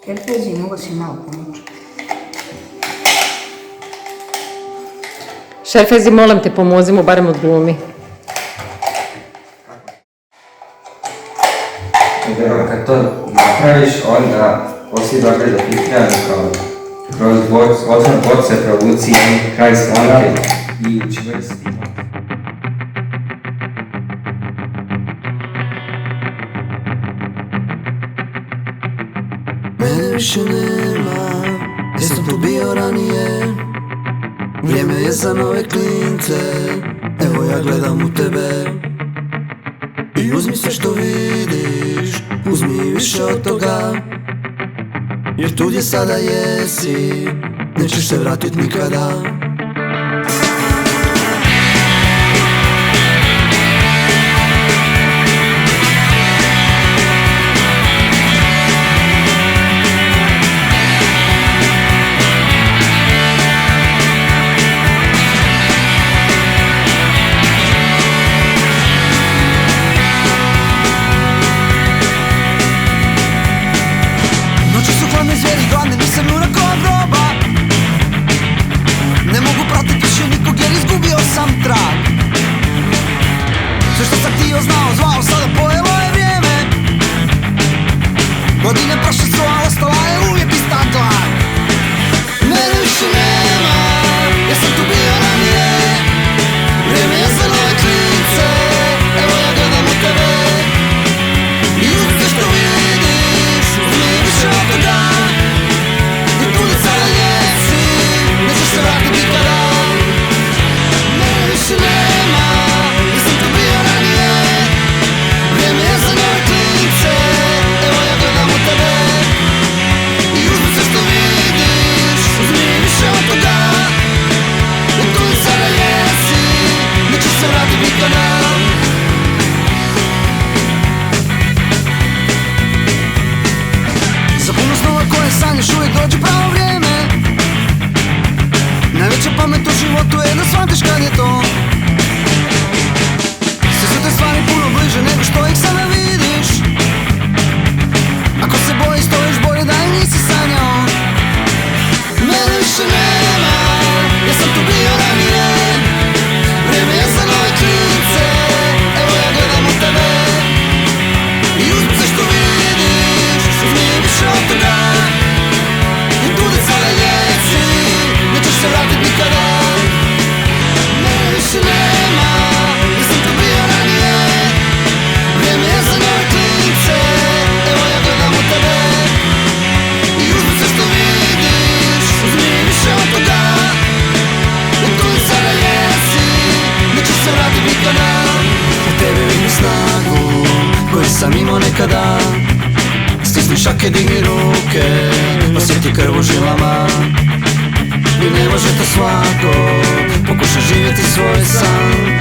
Elfezi, mogu si malo pomoći. Šerfezi, molim te, pomozi mu, barem odglumi. Kad to napraviš, onda poslije dođe do filtranja kroz otvorn boce provuci kraj slanke i učvrsti. Mene više nema, jesam tu bio ranije. Vrijeme je za nove klince, evo ja gledam u tebe. I uzmi sve što vidiš, uzmi više od toga. Jer tu gdje sada jesi, nećeš se vratit nikada. Zvijeri gladne, nisam junak od groba. Ne mogu pratit više nikog jer izgubio sam trag. Sve što sam htio, znao, zvao, sada pojelo je vrijeme. Godine prošle su, a ostala je uvijek ista tlak. Mene više nema, ja sam tu bio ranije. Vrijeme je za nove klince, evo ja gledam u tebe. I uzmi sve što vidiš, uzmi više od toga. Za puno snova koje sanjaš uvijek dođe pravo vrijeme. Najveća pamet u životu je da shvatiš kad je to. Sve su te stvari puno bliže nego što ih sada vidiš. Ako se bojiš to još bolje da i nisi sanjao. Mene više nema, ja sam tu bio ranije. Vrijeme je za nove klince, evo ja gledam u tebe. I uzmi sve što vidiš, uzmi više od toga. I tu gdje sada jesi, nećeš se vratit nikada. Mene više nema, ja sam tu bio ranije. Vrijeme je za nove klince, evo ja gledam u tebe. I uzmi sve što vidiš, uzmi više od toga. I tu gdje sada jesi, nećeš se vratit nikada. U tebi vidim snagu koju sam imao nekada. Stisni šake, digni ruke, osjeti krv u žilama. I ne može to svako, pokušaj živjeti svoj san.